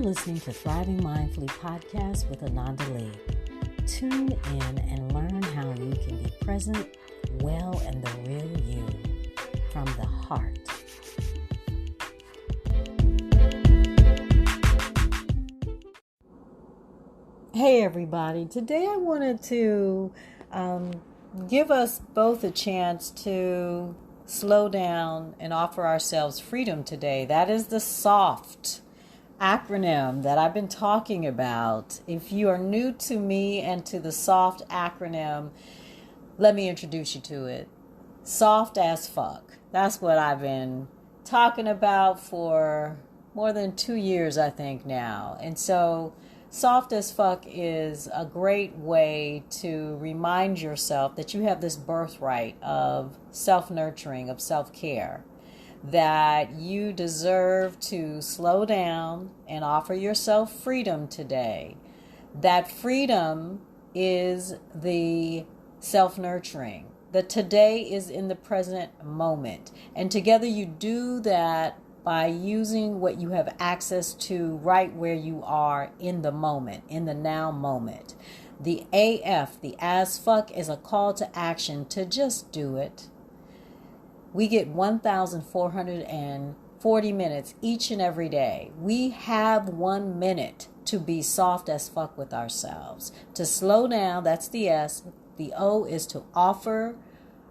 listening to Thriving Mindfully podcast with Ananda Leeke. Tune in and learn how you can be present, well, and the real you from the heart. Hey everybody, today I wanted to give us both a chance to slow down and offer ourselves freedom today. That is the SOFT acronym that I've been talking about. If you are new to me and to the SOFT acronym, let me introduce you to it. Soft as fuck. That's what I've been talking about for more than 2 years, I think now. And so soft as fuck is a great way to remind yourself that you have this birthright of self-nurturing, of self-care, that you deserve to slow down and offer yourself freedom today. That freedom is the self-nurturing. The today is in the present moment. And together you do that by using what you have access to right where you are in the moment, in the now moment. The AF, the as fuck, is a call to action to just do it. We get 1,440 minutes each and every day. We have 1 minute to be soft as fuck with ourselves. To slow down, that's the S. The O is to offer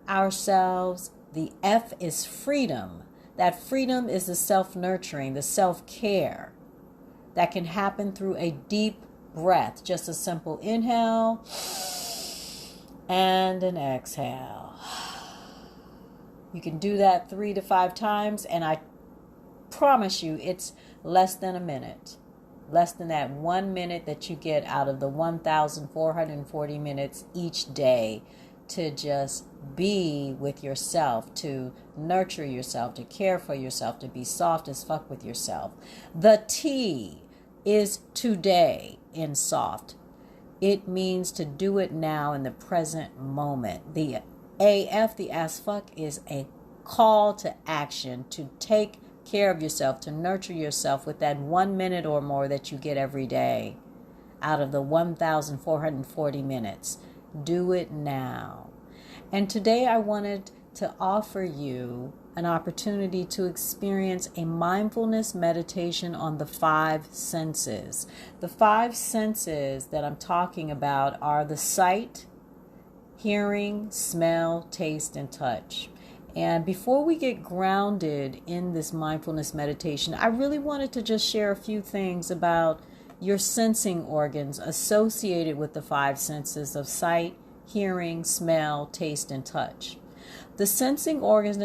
ourselves. The F is freedom. That freedom is the self-nurturing, the self-care that can happen through a deep breath. Just a simple inhale and an exhale. You can do that 3 to 5 times, and I promise you it's less than a minute. Less than that 1 minute that you get out of the 1,440 minutes each day to just be with yourself, to nurture yourself, to care for yourself, to be soft as fuck with yourself. The T is today in soft. It means to do it now in the present moment. The AF, the as fuck, is a call to action to take care of yourself, to nurture yourself with that 1 minute or more that you get every day out of the 1,440 minutes. Do it now. And today I wanted to offer you an opportunity to experience a mindfulness meditation on the 5 senses. The 5 senses that I'm talking about are the sight, hearing, smell, taste, and touch. And before we get grounded in this mindfulness meditation, I really wanted to just share a few things about your sensing organs associated with the 5 senses of sight, hearing, smell, taste, and touch. The sensing organs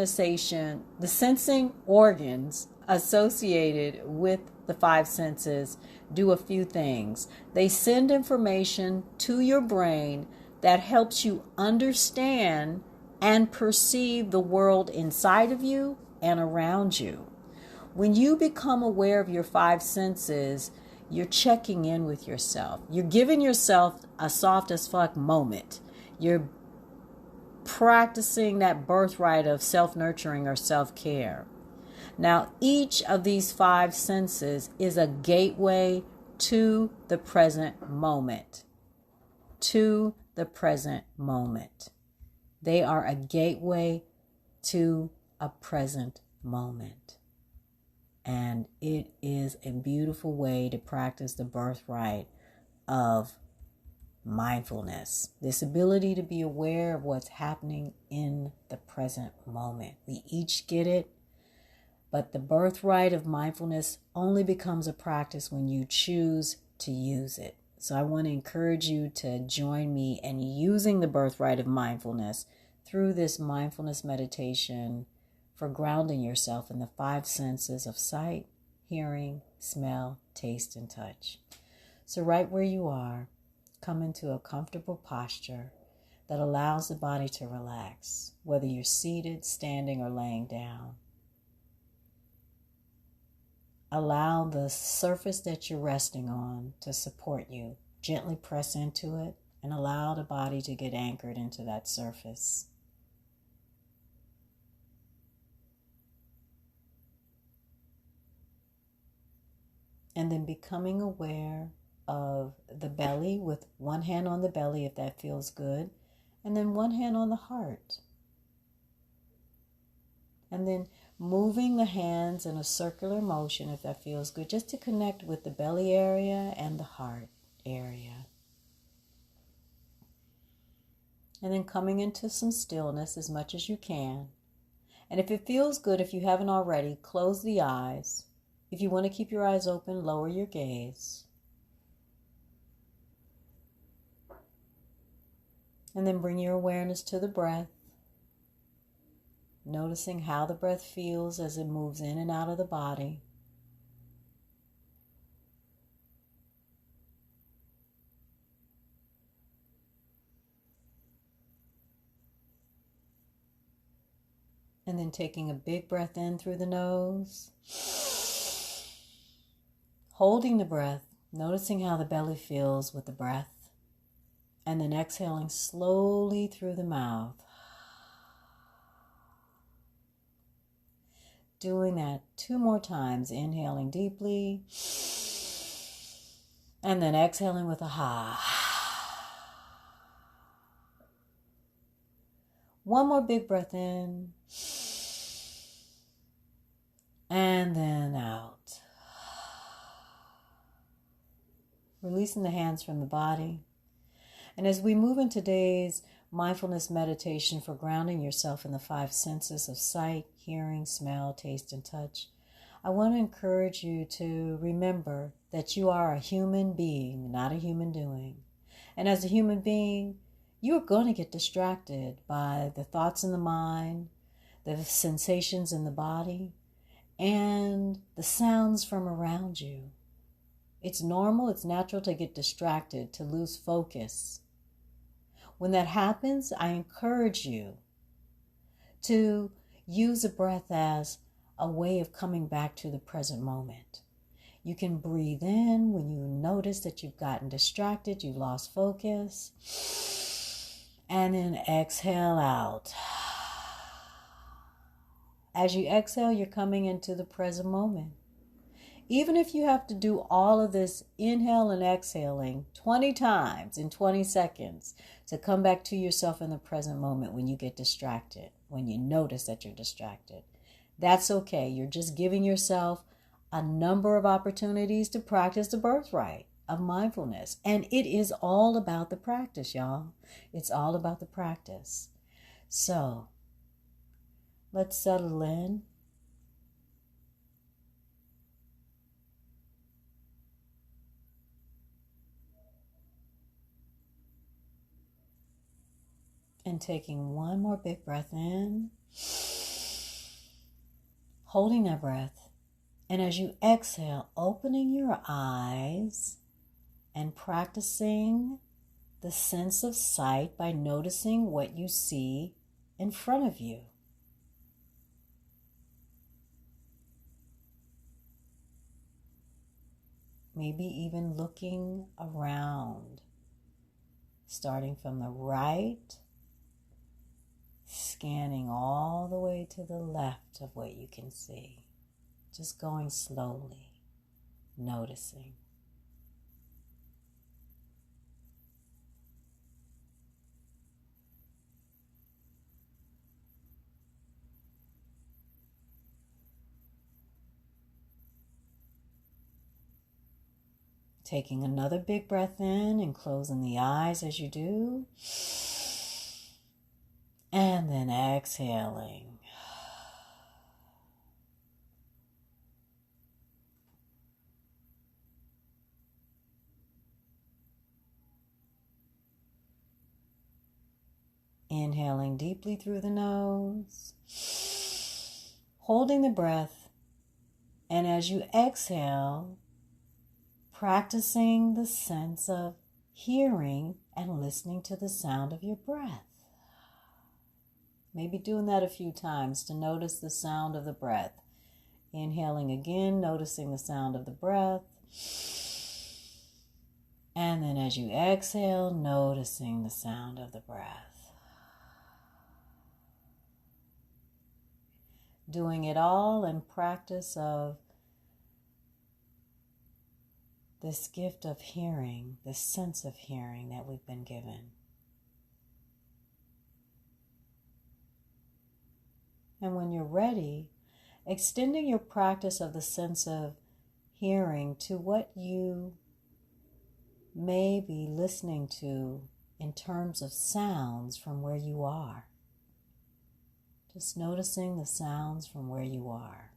associated with the 5 senses do a few things. They send information to your brain that helps you understand and perceive the world inside of you and around you. When you become aware of your 5 senses, you're checking in with yourself. You're giving yourself a soft as fuck moment. You're practicing that birthright of self-nurturing or self-care. Now, each of these 5 senses is a gateway to the present moment. To the present moment. They are a gateway to a present moment. And it is a beautiful way to practice the birthright of mindfulness. This ability to be aware of what's happening in the present moment. We each get it, but the birthright of mindfulness only becomes a practice when you choose to use it. So I want to encourage you to join me in using the birthright of mindfulness through this mindfulness meditation for grounding yourself in the 5 senses of sight, hearing, smell, taste, and touch. So right where you are, come into a comfortable posture that allows the body to relax, whether you're seated, standing, or laying down. Allow the surface that you're resting on to support you. Gently press into it and allow the body to get anchored into that surface. And then becoming aware of the belly with one hand on the belly if that feels good, and then one hand on the heart. And then moving the hands in a circular motion if that feels good, just to connect with the belly area and the heart area. And then coming into some stillness as much as you can. And if it feels good, if you haven't already, close the eyes. If you want to keep your eyes open, lower your gaze. And then bring your awareness to the breath, noticing how the breath feels as it moves in and out of the body. And then taking a big breath in through the nose. Holding the breath, noticing how the belly feels with the breath. And then exhaling slowly through the mouth. Doing that 2 more times, inhaling deeply. And then exhaling with a ha. One more big breath in. And then out. Releasing the hands from the body. And as we move in today's mindfulness meditation for grounding yourself in the 5 senses of sight, hearing, smell, taste, and touch, I want to encourage you to remember that you are a human being, not a human doing. And as a human being, you are going to get distracted by the thoughts in the mind, the sensations in the body, and the sounds from around you. It's normal, it's natural to get distracted, to lose focus. When that happens, I encourage you to use a breath as a way of coming back to the present moment. You can breathe in when you notice that you've gotten distracted, you've lost focus, and then exhale out. As you exhale, you're coming into the present moment. Even if you have to do all of this inhale and exhaling 20 times in 20 seconds to come back to yourself in the present moment when you get distracted, when you notice that you're distracted, that's okay. You're just giving yourself a number of opportunities to practice the birthright of mindfulness. And it is all about the practice, y'all. It's all about the practice. So let's settle in. And taking one more big breath in, holding that breath. And as you exhale, opening your eyes and practicing the sense of sight by noticing what you see in front of you. Maybe even looking around, starting from the right, scanning all the way to the left of what you can see. Just going slowly, noticing. Taking another big breath in and closing the eyes as you do. And then exhaling. Inhaling deeply through the nose. Holding the breath. And as you exhale, practicing the sense of hearing and listening to the sound of your breath. Maybe doing that a few times to notice the sound of the breath. Inhaling again, noticing the sound of the breath. And then as you exhale, noticing the sound of the breath. Doing it all in practice of this gift of hearing, this sense of hearing that we've been given. And when you're ready, extending your practice of the sense of hearing to what you may be listening to in terms of sounds from where you are. Just noticing the sounds from where you are.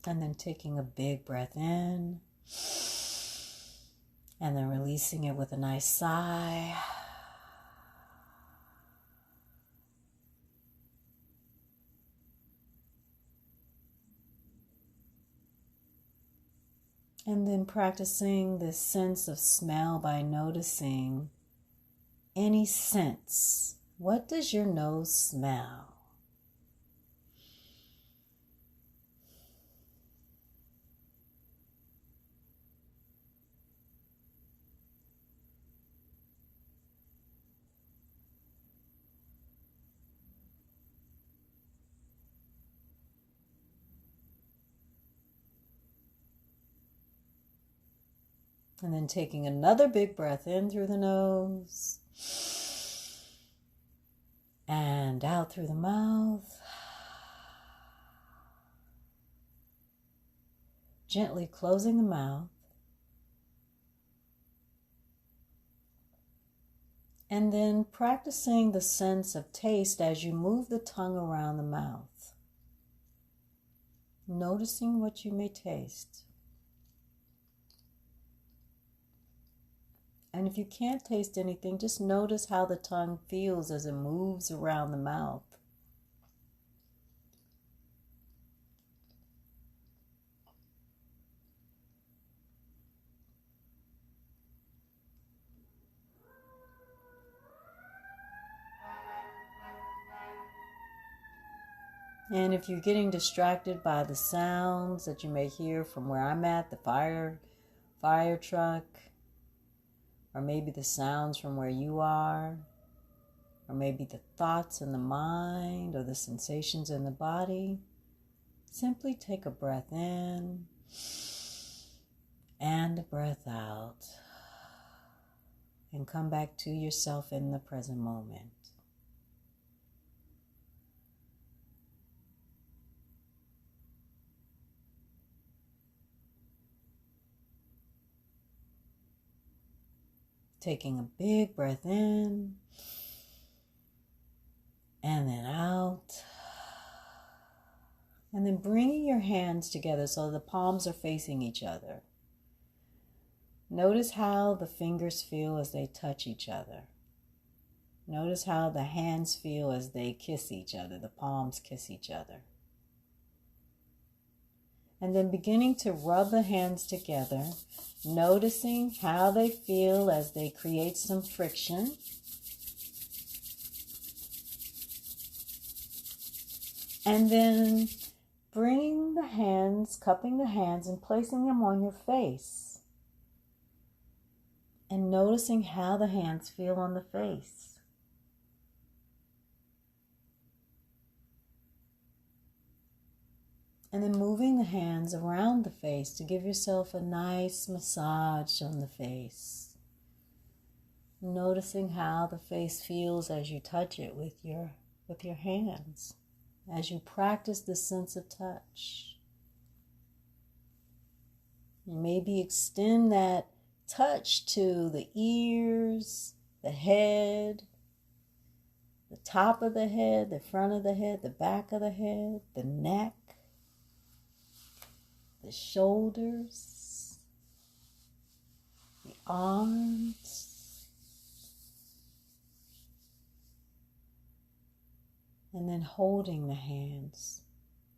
And then taking a big breath in, and then releasing it with a nice sigh. And then practicing this sense of smell by noticing any sense. What does your nose smell? And then taking another big breath in through the nose and out through the mouth. Gently closing the mouth. And then practicing the sense of taste as you move the tongue around the mouth. Noticing what you may taste. And if you can't taste anything, just notice how the tongue feels as it moves around the mouth. And if you're getting distracted by the sounds that you may hear from where I'm at, the fire truck, or maybe the sounds from where you are, or maybe the thoughts in the mind or the sensations in the body, simply take a breath in and a breath out and come back to yourself in the present moment. Taking a big breath in and then out. And then bringing your hands together so the palms are facing each other. Notice how the fingers feel as they touch each other. Notice how the hands feel as they kiss each other, the palms kiss each other. And then beginning to rub the hands together, noticing how they feel as they create some friction. And then bringing the hands, cupping the hands and placing them on your face. And noticing how the hands feel on the face. And then moving the hands around the face to give yourself a nice massage on the face. Noticing how the face feels as you touch it with your hands. As you practice the sense of touch. You maybe extend that touch to the ears, the head, the top of the head, the front of the head, the back of the head, the neck, the shoulders, the arms, and then holding the hands,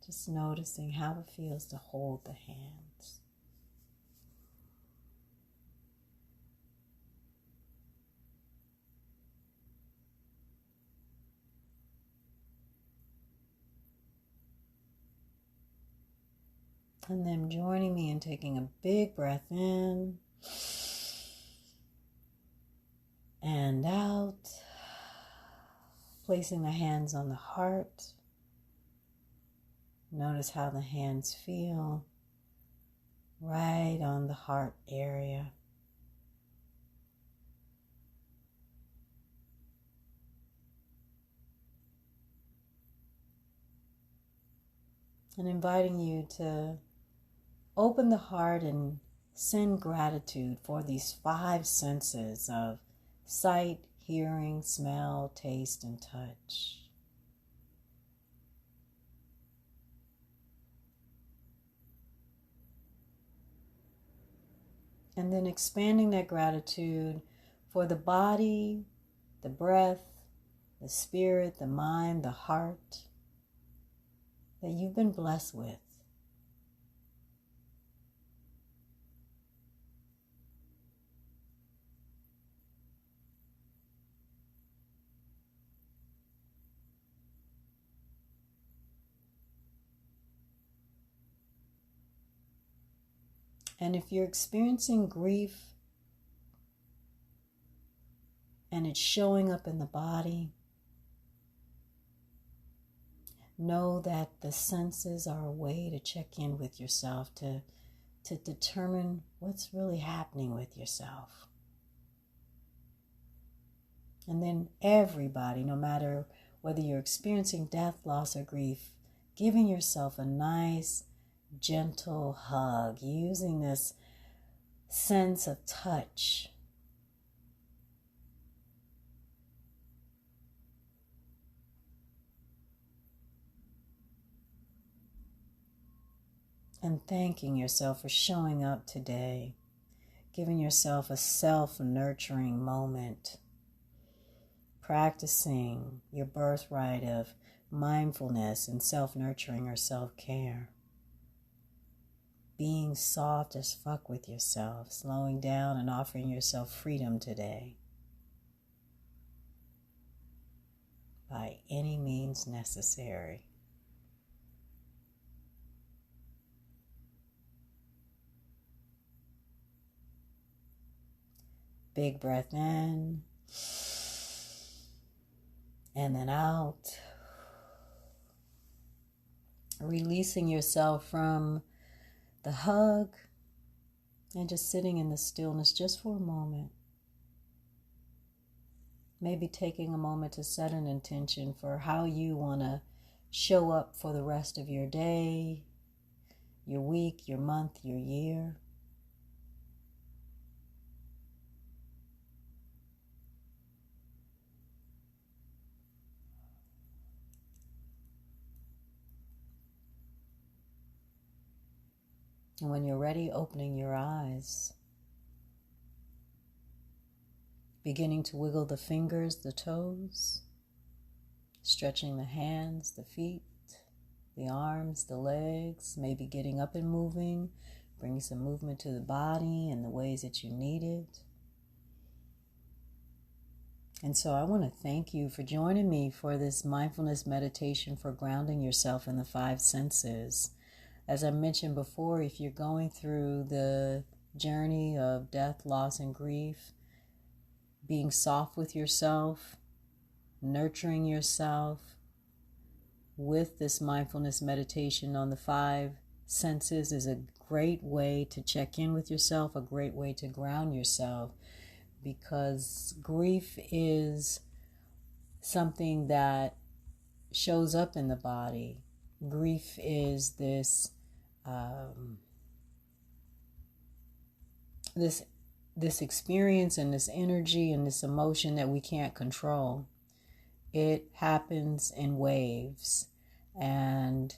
just noticing how it feels to hold the hands. And then joining me in taking a big breath in and out. Placing the hands on the heart. Notice how the hands feel right on the heart area. And inviting you to open the heart and send gratitude for these 5 senses of sight, hearing, smell, taste, and touch. And then expanding that gratitude for the body, the breath, the spirit, the mind, the heart that you've been blessed with. And if you're experiencing grief and it's showing up in the body, know that the senses are a way to check in with yourself, to determine what's really happening with yourself. And then everybody, no matter whether you're experiencing death, loss, or grief, giving yourself a nice, gentle hug, using this sense of touch. And thanking yourself for showing up today, giving yourself a self-nurturing moment, practicing your birthright of mindfulness and self-nurturing or self-care. Being soft as fuck with yourself, slowing down and offering yourself freedom today. By any means necessary. Big breath in, and then out. Releasing yourself from the hug and just sitting in the stillness just for a moment. Maybe taking a moment to set an intention for how you want to show up for the rest of your day, your week, your month, your year. And when you're ready, opening your eyes. Beginning to wiggle the fingers, the toes. Stretching the hands, the feet, the arms, the legs. Maybe getting up and moving. Bringing some movement to the body in the ways that you need it. And so I want to thank you for joining me for this mindfulness meditation for grounding yourself in the 5 senses. As I mentioned before, if you're going through the journey of death, loss, and grief, being soft with yourself, nurturing yourself with this mindfulness meditation on the 5 senses is a great way to check in with yourself, a great way to ground yourself, because grief is something that shows up in the body. Grief is this this experience and this energy and this emotion that we can't control. It happens in waves, and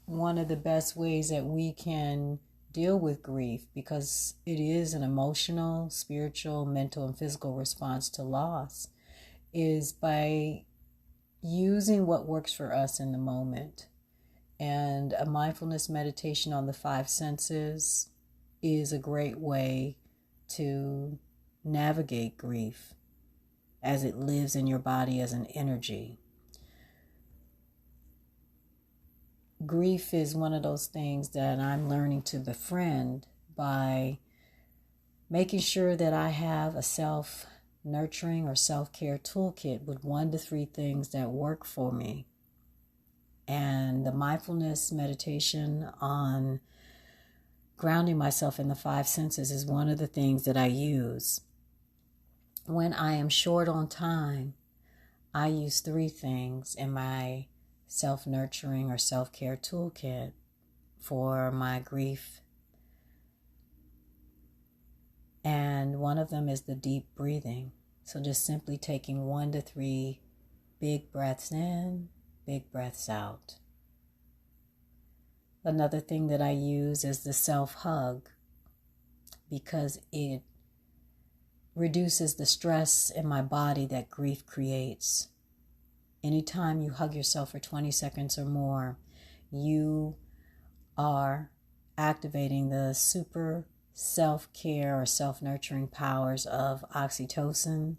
one of the best ways that we can deal with grief, because it is an emotional, spiritual, mental, and physical response to loss, is by using what works for us in the moment. And a mindfulness meditation on the 5 senses is a great way to navigate grief as it lives in your body as an energy. grief is one of those things that I'm learning to befriend by making sure that I have a self-nurturing or self-care toolkit with 1 to 3 things that work for me. And the mindfulness meditation on grounding myself in the 5 senses is one of the things that I use. When I am short on time, I use 3 things in my self-nurturing or self-care toolkit for my grief. And one of them is the deep breathing. So just simply taking 1 to 3 big breaths in, big breaths out. Another thing that I use is the self-hug, because it reduces the stress in my body that grief creates. Anytime you hug yourself for 20 seconds or more, you are activating the super self-care or self-nurturing powers of oxytocin,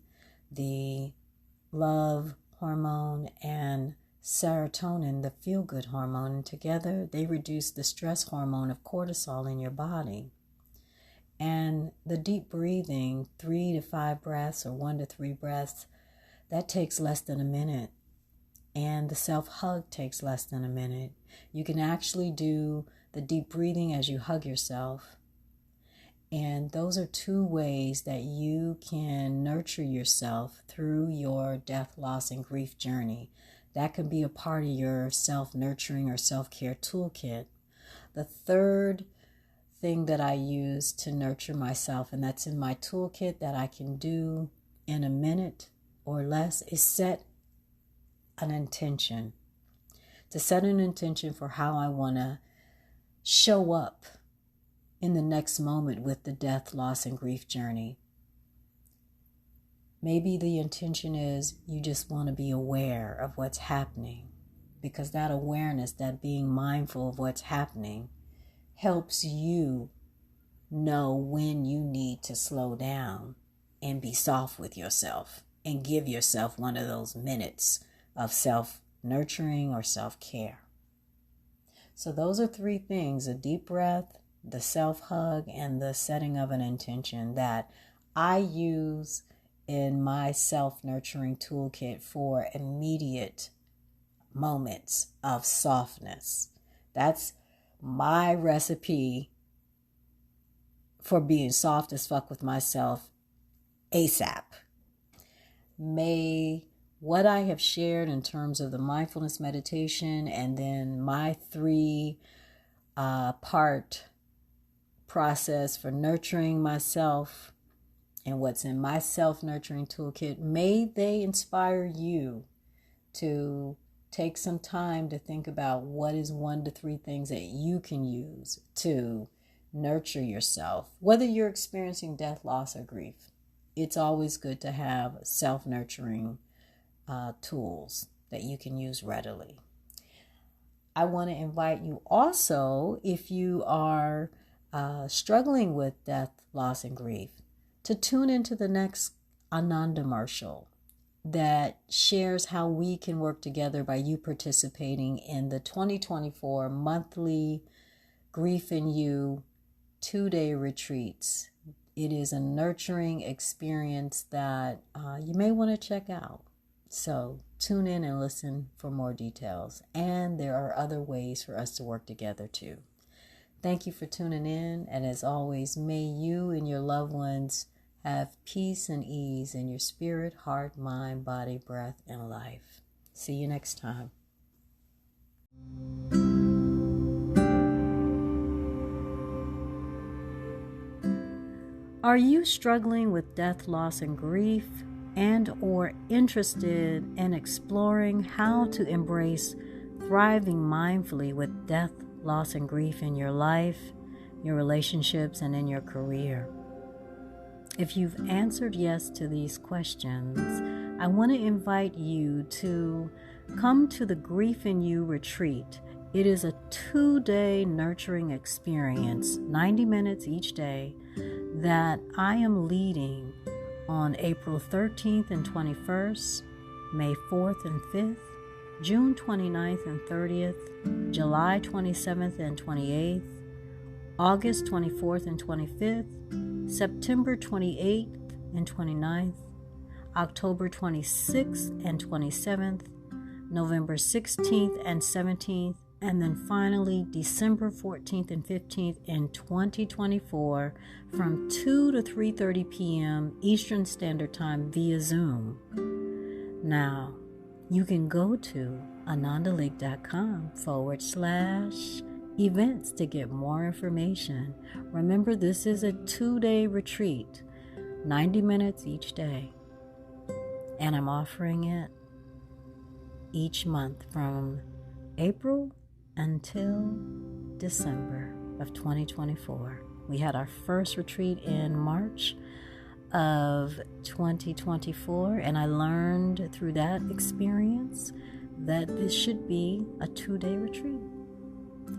the love hormone, and serotonin, the feel-good hormone. And together, they reduce the stress hormone of cortisol in your body. And the deep breathing, 3 to 5 breaths or 1 to 3 breaths, that takes less than a minute. And the self-hug takes less than a minute. You can actually do the deep breathing as you hug yourself. And those are 2 ways that you can nurture yourself through your death, loss, and grief journey. That can be a part of your self-nurturing or self-care toolkit. The third thing that I use to nurture myself, and that's in my toolkit that I can do in a minute or less, is set an intention. To set an intention for how I want to show up in the next moment with the death, loss, and grief journey. Maybe the intention is you just want to be aware of what's happening, because that awareness, that being mindful of what's happening, helps you know when you need to slow down and be soft with yourself and give yourself one of those minutes of self-nurturing or self-care. So those are 3 things: a deep breath, the self-hug, and the setting of an intention that I use in my self-nurturing toolkit for immediate moments of softness. That's my recipe for being soft as fuck with myself ASAP. May what I have shared in terms of the mindfulness meditation and then my 3-part process for nurturing myself and what's in my self-nurturing toolkit, may they inspire you to take some time to think about what is 1 to 3 things that you can use to nurture yourself. Whether you're experiencing death, loss, or grief, it's always good to have self-nurturing tools that you can use readily. I want to invite you also, if you are struggling with death, loss, and grief, to tune into the next Ananda commercial that shares how we can work together by you participating in the 2024 monthly Grief in You 2-day retreats. It is a nurturing experience that you may want to check out. So tune in and listen for more details. And there are other ways for us to work together too. Thank you for tuning in. And as always, may you and your loved ones have peace and ease in your spirit, heart, mind, body, breath, and life. See you next time. Are you struggling with death, loss, and grief, and or interested in exploring how to embrace thriving mindfully with death, loss, and grief in your life, your relationships, and in your career? If you've answered yes to these questions, I want to invite you to come to the Grief in You retreat. It is a 2-day nurturing experience, 90 minutes each day, that I am leading on April 13th and 21st, May 4th and 5th, June 29th and 30th, July 27th and 28th, August 24th and 25th, September 28th and 29th, October 26th and 27th, November 16th and 17th, and then finally December 14th and 15th in 2024 from 2 to 3:30 p.m. Eastern Standard Time via Zoom. Now, you can go to AnandaLeeke.com/events to get more information. Remember, this is a 2-day retreat, 90 minutes each day. And I'm offering it each month from April until December of 2024. We had our first retreat in March of 2024, and I learned through that experience that this should be a 2-day retreat.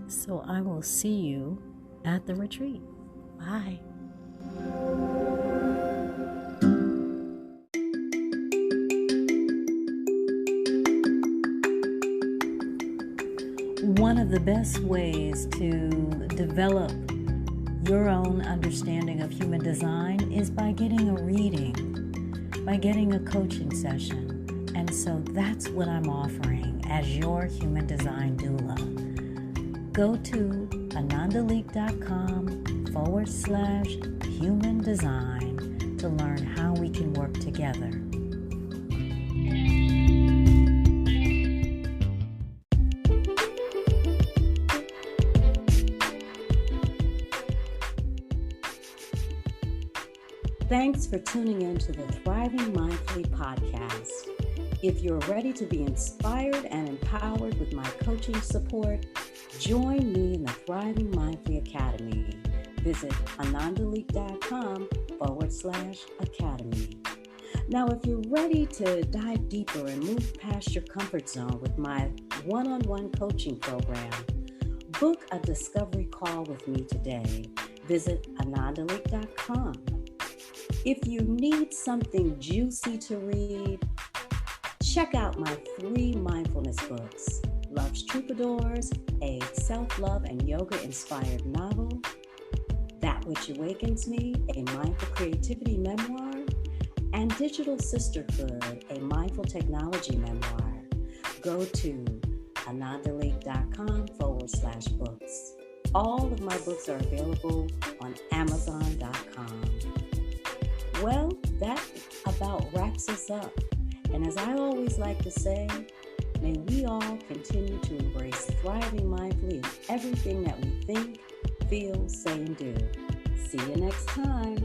So I will see you at the retreat. Bye. One of the best ways to develop your own understanding of human design is by getting a reading, by getting a coaching session. And so that's what I'm offering as your human design doula. Go to AnandaLeeke.com/human design to learn how we can work together. Thanks for tuning in to the Thriving Mindfully podcast. If you're ready to be inspired and empowered with my coaching support, join me in the Thriving Mindfully Academy. Visit AnandaLeeke.com/academy. Now, if you're ready to dive deeper and move past your comfort zone with my one-on-one coaching program, book a discovery call with me today. Visit AnandaLeeke.com. If you need something juicy to read, check out my 3 mindfulness books: Love's Troubadours, a self-love and yoga-inspired novel; That Which Awakens Me, a mindful creativity memoir; and Digital Sisterhood, a mindful technology memoir. Go to AnandaLeeke.com/books. All of my books are available on Amazon.com. Well, that about wraps us up. And as I always like to say, may we all continue to embrace thriving mindfully in everything that we think, feel, say, and do. See you next time.